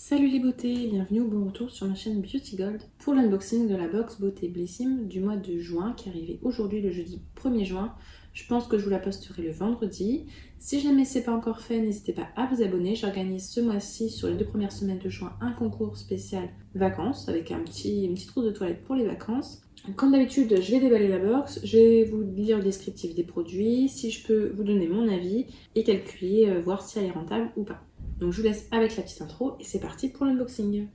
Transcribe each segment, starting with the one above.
Salut les beautés, bienvenue au bon retour sur ma chaîne Beauty Gold pour l'unboxing de la box Beauté Blissim du mois de juin qui est arrivée aujourd'hui le jeudi 1er juin. Je pense que je vous la posterai le vendredi. Si jamais ce n'est pas encore fait, n'hésitez pas à vous abonner. J'organise ce mois-ci, sur les 2 premières semaines de juin, un concours spécial vacances avec une petite trousse de toilette pour les vacances. Comme d'habitude, je vais déballer la box, je vais vous lire le descriptif des produits, si je peux vous donner mon avis et calculer, voir si elle est rentable ou pas. Donc je vous laisse avec la petite intro et c'est parti pour l'unboxing.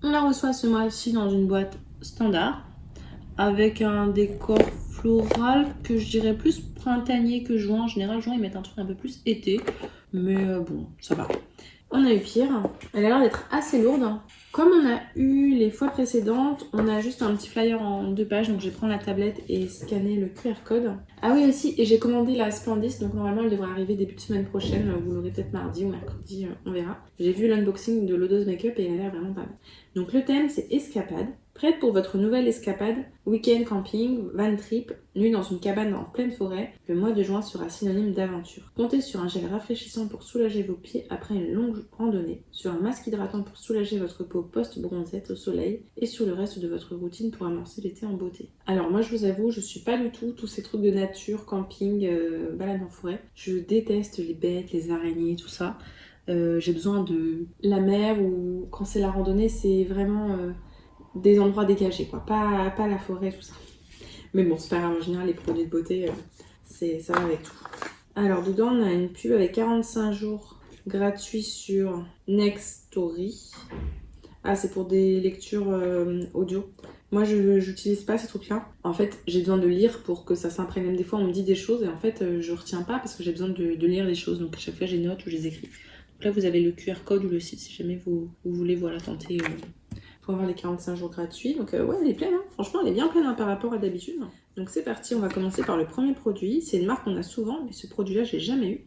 On la reçoit ce mois-ci dans une boîte standard avec un décor floral que je dirais plus printanier que juin. En général, juin ils mettent un truc un peu plus été, mais bon, ça va. On a eu pire. Elle a l'air d'être assez lourde. Comme on a eu les fois précédentes, on a juste un petit flyer en 2 pages. Donc je vais prendre la tablette et scanner le QR code. Ah oui aussi, et j'ai commandé la Splendis. Donc normalement elle devrait arriver début de semaine prochaine. Vous l'aurez peut-être mardi ou mercredi, on verra. J'ai vu l'unboxing de l'Odos Makeup et elle a l'air vraiment pas mal. Donc le thème c'est escapade. Prête pour votre nouvelle escapade, week-end camping, van trip, nuit dans une cabane en pleine forêt, le mois de juin sera synonyme d'aventure. Comptez sur un gel rafraîchissant pour soulager vos pieds après une longue randonnée, sur un masque hydratant pour soulager votre peau post-bronzette au soleil et sur le reste de votre routine pour amorcer l'été en beauté. Alors moi je vous avoue, je suis pas du tout tous ces trucs de nature, camping, balade en forêt. Je déteste les bêtes, les araignées, tout ça. J'ai besoin de la mer ou quand c'est la randonnée, c'est vraiment... des endroits dégagés, quoi, pas la forêt, tout ça. Mais bon, c'est pas grave, en général, les produits de beauté, ça va avec tout. Alors, dedans, on a une pub avec 45 jours gratuits sur Nextory. Ah, c'est pour des lectures audio. Moi, je n'utilise pas ces trucs-là. En fait, j'ai besoin de lire pour que ça s'imprègne. Même des fois, on me dit des choses et en fait, je retiens pas parce que j'ai besoin de lire les choses. Donc, à chaque fois, j'ai note ou je les écris. Donc là, vous avez le QR code ou le site si jamais vous voulez, voilà, tenter... pour avoir les 45 jours gratuits. Donc ouais, elle est pleine, hein. Franchement elle est bien pleine par rapport à d'habitude. Donc c'est parti, on va commencer par le premier produit. C'est une marque qu'on a souvent, mais ce produit-là, je l'ai jamais eu.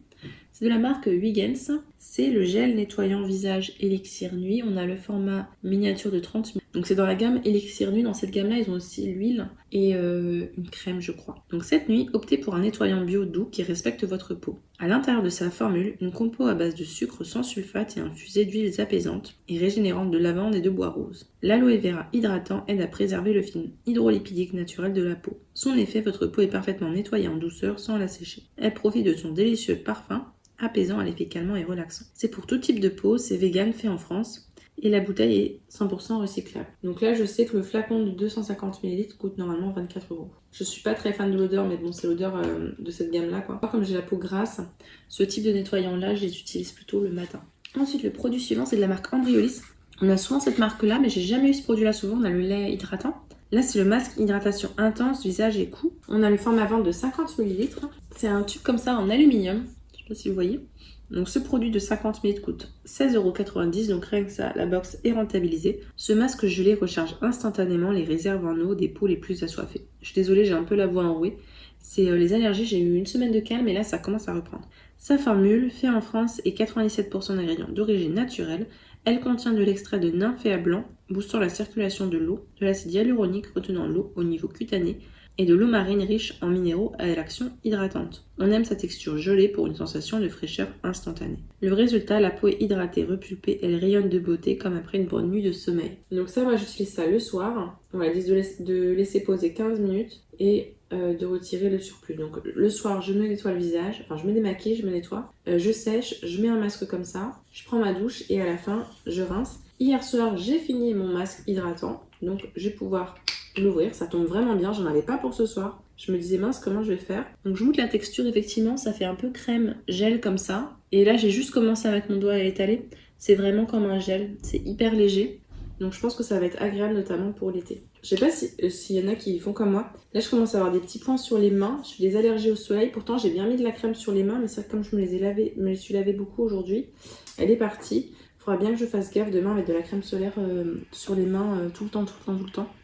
C'est de la marque Huygens. C'est le gel nettoyant visage Elixir Nuit. On a le format miniature de 30 ml. Donc c'est dans la gamme Elixir Nuit. Dans cette gamme-là, ils ont aussi l'huile et une crème, je crois. Donc cette nuit, optez pour un nettoyant bio doux qui respecte votre peau. À l'intérieur de sa formule, une compo à base de sucre sans sulfate et infusée d'huiles apaisantes et régénérantes de lavande et de bois rose. L'aloe vera hydratant aide à préserver le film hydrolipidique naturel de la peau. Son effet, votre peau est parfaitement nettoyée en douceur sans la sécher. Elle profite de son délicieux parfum apaisant à l'effet calmant et relaxant. C'est pour tout type de peau, c'est vegan, fait en France et la bouteille est 100% recyclable. Donc là je sais que le flacon de 250 ml coûte normalement 24 €. Je suis pas très fan de l'odeur mais bon c'est l'odeur de cette gamme là quoi. Comme j'ai la peau grasse, ce type de nettoyant là je les utilise plutôt le matin. Ensuite le produit suivant c'est de la marque Ambriolis. On a souvent cette marque là mais j'ai jamais eu ce produit là souvent. On a le lait hydratant. Là, c'est le masque hydratation intense, visage et cou. On a le format vente de 50 ml. C'est un tube comme ça en aluminium. Je sais pas si vous voyez. Donc ce produit de 50 ml coûte 16,90 €. Donc rien que ça, la box est rentabilisée. Ce masque gelé recharge instantanément les réserves en eau des peaux les plus assoiffées. Je suis désolée, j'ai un peu la voix enrouée. C'est les allergies, j'ai eu une semaine de calme et là ça commence à reprendre. Sa formule, fait en France, est 97% d'ingrédients d'origine naturelle. Elle contient de l'extrait de nymphéa blanc, boostant la circulation de l'eau, de l'acide hyaluronique retenant l'eau au niveau cutané et de l'eau marine riche en minéraux à l'action hydratante. On aime sa texture gelée pour une sensation de fraîcheur instantanée. Le résultat, la peau est hydratée, repulpée, elle rayonne de beauté comme après une bonne nuit de sommeil. Donc ça, moi j'utilise ça le soir. On va dire de laisser poser 15 minutes et de retirer le surplus. Donc le soir, je me nettoie le visage, enfin je me démaquille, je me nettoie, je sèche, je mets un masque comme ça, je prends ma douche et à la fin, je rince. Hier soir, j'ai fini mon masque hydratant, donc je vais pouvoir l'ouvrir. Ça tombe vraiment bien, j'en avais pas pour ce soir. Je me disais mince, comment je vais faire? Donc je vous montre la texture, effectivement, ça fait un peu crème gel comme ça. Et là, j'ai juste commencé avec mon doigt à l'étaler. C'est vraiment comme un gel, c'est hyper léger. Donc je pense que ça va être agréable notamment pour l'été. Je sais pas s'il y en a qui font comme moi. Là je commence à avoir des petits points sur les mains. Je suis des allergies au soleil. Pourtant j'ai bien mis de la crème sur les mains. Mais c'est comme je me les suis lavé beaucoup aujourd'hui. Elle est partie. Faudra bien que je fasse gaffe demain avec de la crème solaire sur les mains tout le temps.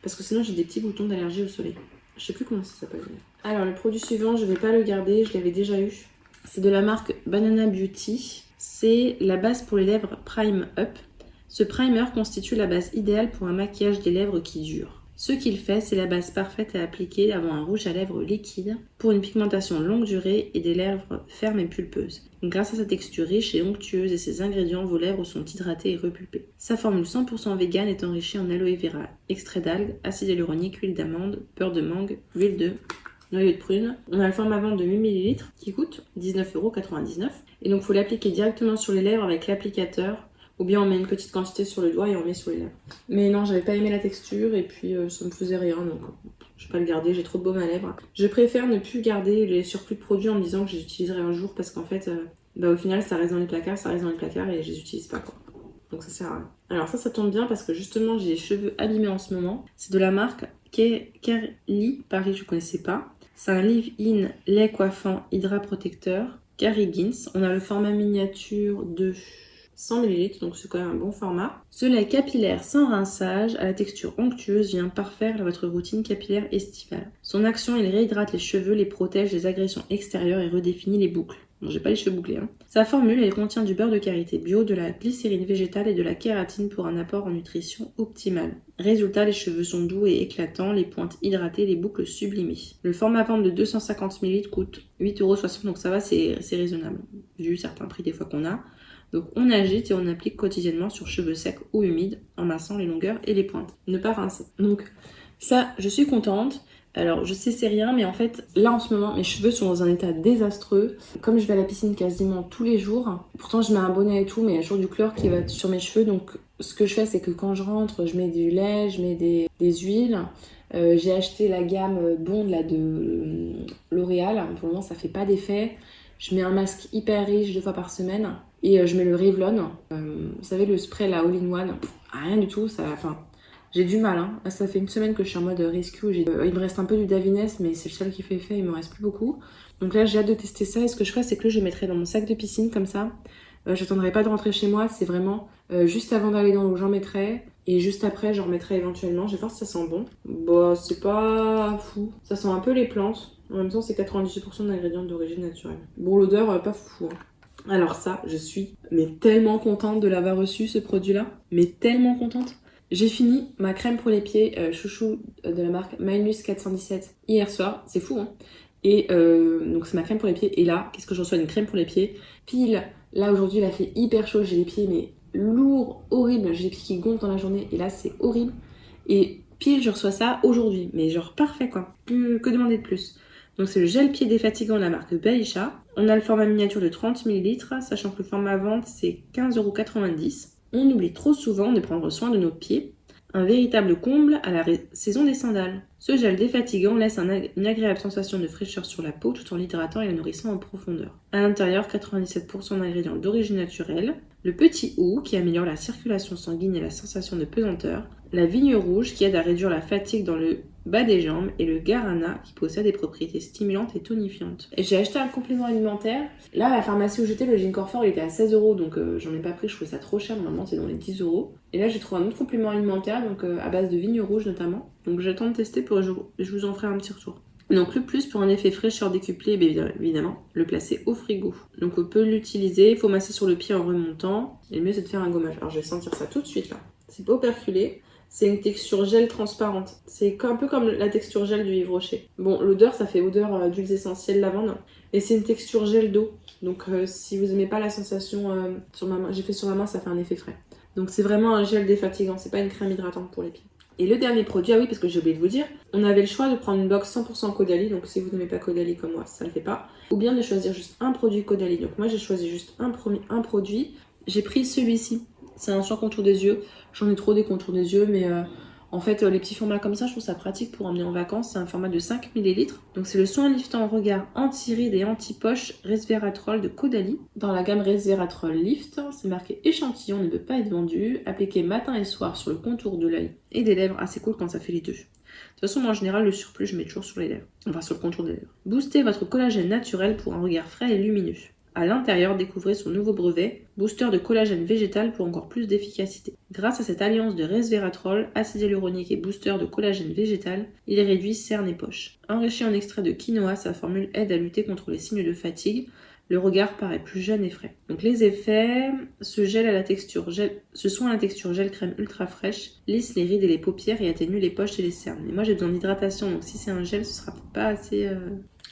Parce que sinon j'ai des petits boutons d'allergie au soleil. Je sais plus comment ça s'appelle. Alors le produit suivant, je vais pas le garder, je l'avais déjà eu. C'est de la marque Banana Beauty. C'est la base pour les lèvres Prime Up. Ce primer constitue la base idéale pour un maquillage des lèvres qui dure. Ce qu'il fait, c'est la base parfaite à appliquer avant un rouge à lèvres liquide pour une pigmentation longue durée et des lèvres fermes et pulpeuses. Grâce à sa texture riche et onctueuse et ses ingrédients, vos lèvres sont hydratées et repulpées. Sa formule 100% vegan est enrichie en aloe vera, extrait d'algues, acide hyaluronique, huile d'amande, beurre de mangue, huile de noyau de prune. On a le format vente de 1000 ml qui coûte 19,99 €. Et donc il faut l'appliquer directement sur les lèvres avec l'applicateur. Ou bien on met une petite quantité sur le doigt et on met sur les lèvres. Mais non, j'avais pas aimé la texture et puis ça me faisait rien, donc je vais pas le garder, j'ai trop de baume à lèvres. Je préfère ne plus garder les surplus de produits en me disant que je les utiliserai un jour parce qu'en fait, au final, ça reste dans les placards et je les utilise pas quoi. Donc ça sert à rien. Alors ça tombe bien parce que justement j'ai les cheveux abîmés en ce moment. C'est de la marque Kerly Paris, je connaissais pas. C'est un leave-in lait coiffant hydra protecteur Carrigins. On a le format miniature de 100 ml, donc c'est quand même un bon format. Ce lait capillaire sans rinçage, à la texture onctueuse, vient parfaire votre routine capillaire estivale. Son action, il réhydrate les cheveux, les protège des agressions extérieures et redéfinit les boucles. Bon, j'ai pas les cheveux bouclés. Sa formule, elle contient du beurre de karité bio, de la glycérine végétale et de la kératine pour un apport en nutrition optimal. Résultat, les cheveux sont doux et éclatants, les pointes hydratées, les boucles sublimées. Le format vente de 250 ml coûte 8,60 €, donc ça va, c'est raisonnable, vu certains prix des fois qu'on a. Donc on agite et on applique quotidiennement sur cheveux secs ou humides en massant les longueurs et les pointes. Ne pas rincer. Donc ça, je suis contente. Alors je sais c'est rien, mais en fait là en ce moment mes cheveux sont dans un état désastreux. Comme je vais à la piscine quasiment tous les jours, pourtant je mets un bonnet et tout, mais il y a toujours du chlore qui va sur mes cheveux. Donc ce que je fais, c'est que quand je rentre, je mets du lait, je mets des huiles. J'ai acheté la gamme Bond là, de L'Oréal. Pour le moment ça fait pas d'effet. Je mets un masque hyper riche 2 fois par semaine. Et je mets le Revlon. Vous savez, le spray, la All-in-One. Rien du tout. J'ai du mal. Hein. Ça fait une semaine que je suis en mode rescue. Il me reste un peu du Davines, mais c'est le seul qui fait effet. Il me reste plus beaucoup. Donc là, j'ai hâte de tester ça. Et ce que je ferai, c'est que je mettrai dans mon sac de piscine comme ça. J'attendrai pas de rentrer chez moi. C'est vraiment juste avant d'aller dans l'eau, j'en mettrai. Et juste après, j'en remettrai éventuellement. Je vais voir si ça sent bon. Bah, c'est pas fou. Ça sent un peu les plantes. En même temps, c'est 98% d'ingrédients d'origine naturelle. Bon, l'odeur, pas fou. Hein. Alors ça, je suis tellement contente de l'avoir reçu ce produit-là, tellement contente. J'ai fini ma crème pour les pieds chouchou de la marque Minus 417 hier soir, c'est fou hein. Et donc c'est ma crème pour les pieds et là, qu'est-ce que je reçois, une crème pour les pieds. Pile, là aujourd'hui il a fait hyper chaud, j'ai les pieds lourds, horribles, j'ai les pieds qui gonflent dans la journée et là c'est horrible. Et pile je reçois ça aujourd'hui, mais genre parfait quoi, que demander de plus. Donc c'est le gel pied défatigant de la marque Baïcha. On a le format miniature de 30 ml, sachant que le format vente c'est 15,90 €. On oublie trop souvent de prendre soin de nos pieds. Un véritable comble à la saison des sandales. Ce gel défatigant laisse une agréable sensation de fraîcheur sur la peau tout en l'hydratant et la nourrissant en profondeur. À l'intérieur, 97% d'ingrédients d'origine naturelle. Le petit hou qui améliore la circulation sanguine et la sensation de pesanteur. La vigne rouge qui aide à réduire la fatigue dans le bas des jambes et le guarana qui possède des propriétés stimulantes et tonifiantes. Et j'ai acheté un complément alimentaire. Là, à la pharmacie où j'étais, le Gincorfort il était à 16 €, donc j'en ai pas pris, je trouvais ça trop cher, normalement c'est dans les 10 €. Et là, j'ai trouvé un autre complément alimentaire, donc à base de vigne rouge notamment. Donc j'attends de tester pour je vous en ferai un petit retour. Donc le plus pour un effet fraîcheur décuplé, bien évidemment, le placer au frigo. Donc on peut l'utiliser, il faut masser sur le pied en remontant. Et le mieux c'est de faire un gommage. Alors je vais sentir ça tout de suite là. C'est pas operculé. C'est une texture gel transparente. C'est un peu comme la texture gel du Yves Rocher. Bon, l'odeur, ça fait odeur d'huiles essentielles lavande. Et c'est une texture gel d'eau. Donc si vous aimez pas la sensation sur ma main, j'ai fait sur ma main, ça fait un effet frais. Donc c'est vraiment un gel défatigant, c'est pas une crème hydratante pour les pieds. Et le dernier produit, ah oui, parce que j'ai oublié de vous dire, on avait le choix de prendre une box 100% Caudalie, donc si vous n'aimez pas Caudalie comme moi, ça ne le fait pas. Ou bien de choisir juste un produit Caudalie. Donc moi j'ai choisi juste un produit. J'ai pris celui-ci. C'est un soin contour des yeux. J'en ai trop des contours des yeux, mais en fait, les petits formats comme ça, je trouve ça pratique pour emmener en vacances. C'est un format de 5 ml. Donc, c'est le soin liftant regard anti-rides et anti-poche Resveratrol de Caudalie. Dans la gamme Resveratrol Lift, c'est marqué échantillon, ne peut pas être vendu. Appliqué matin et soir sur le contour de l'œil et des lèvres. Ah, c'est cool quand ça fait les deux. De toute façon, moi, en général, le surplus, je mets toujours sur les lèvres. Enfin, sur le contour des lèvres. Boostez votre collagène naturel pour un regard frais et lumineux. À l'intérieur, découvrez son nouveau brevet, booster de collagène végétal pour encore plus d'efficacité. Grâce à cette alliance de resveratrol, acide hyaluronique et booster de collagène végétal, il réduit cernes et poches. Enrichi en extrait de quinoa, sa formule aide à lutter contre les signes de fatigue. Le regard paraît plus jeune et frais. Donc les effets, ce soin à la texture gel crème ultra fraîche lisse les rides et les paupières et atténue les poches et les cernes. Mais moi j'ai besoin d'hydratation, donc si c'est un gel, ce sera peut-être pas assez...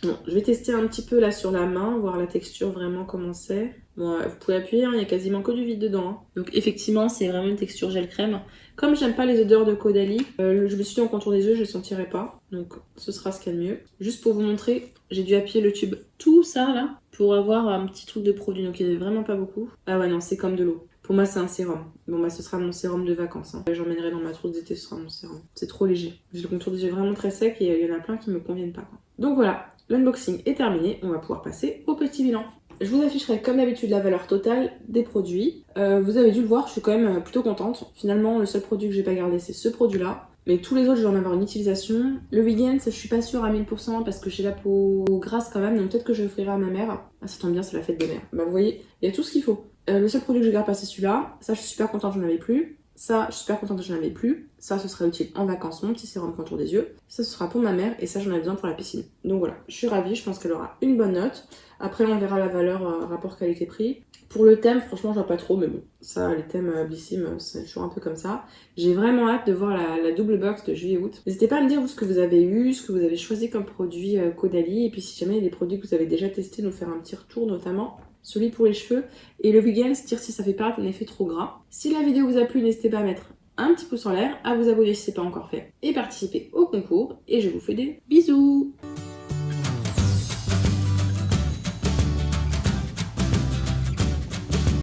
Bon, je vais tester un petit peu là sur la main, voir la texture vraiment comment c'est. Bon, vous pouvez appuyer, il y a quasiment que du vide dedans. Hein. Donc effectivement, c'est vraiment une texture gel crème. Comme j'aime pas les odeurs de Caudalie, je me suis dit en contour des yeux, je le sentirai pas. Donc ce sera ce qu'il y a de mieux. Juste pour vous montrer, j'ai dû appuyer le tube. Tout ça là, pour avoir un petit truc de produit. Donc il n'y avait vraiment pas beaucoup. Ah ouais, non, c'est comme de l'eau. Pour moi, c'est un sérum. Bon, bah, ce sera mon sérum de vacances. Hein. J'emmènerai dans ma trousse d'été, ce sera mon sérum. C'est trop léger. J'ai le contour des yeux vraiment très sec et il y en a plein qui me conviennent pas. Quoi. Donc voilà, l'unboxing est terminé. On va pouvoir passer au petit bilan. Je vous afficherai comme d'habitude la valeur totale des produits. Vous avez dû le voir, je suis quand même plutôt contente. Finalement, le seul produit que j'ai pas gardé, c'est ce produit-là. Mais tous les autres, je vais en avoir une utilisation. Le Weekend, je suis pas sûre à 1000% parce que j'ai la peau grasse quand même. Donc peut-être que je l'offrirai à ma mère. Ah, ça tombe bien, c'est la fête des mères. Bah vous voyez, il y a tout ce qu'il faut. Le seul produit que je garde pas, c'est celui-là. Ça, je suis super contente, j'en avais plus. Ça, je suis super contente, j'en avais plus. Ça, ce sera utile en vacances, mon petit sérum contour des yeux. Ça, ce sera pour ma mère et ça, j'en ai besoin pour la piscine. Donc voilà, je suis ravie, je pense qu'elle aura une bonne note. Après, on verra la valeur rapport qualité-prix. Pour le thème, franchement, je vois pas trop, mais bon, ça, les thèmes Blissim, c'est toujours un peu comme ça. J'ai vraiment hâte de voir la double box de juillet-août. N'hésitez pas à me dire vous ce que vous avez eu, ce que vous avez choisi comme produit Caudalie, et puis si jamais il y a des produits que vous avez déjà testés, nous faire un petit retour notamment. Celui pour les cheveux et le vegan, c'est dire si ça fait paraître un effet trop gras. Si la vidéo vous a plu, n'hésitez pas à mettre un petit pouce en l'air, à vous abonner si ce n'est pas encore fait et participer au concours. Et je vous fais des bisous.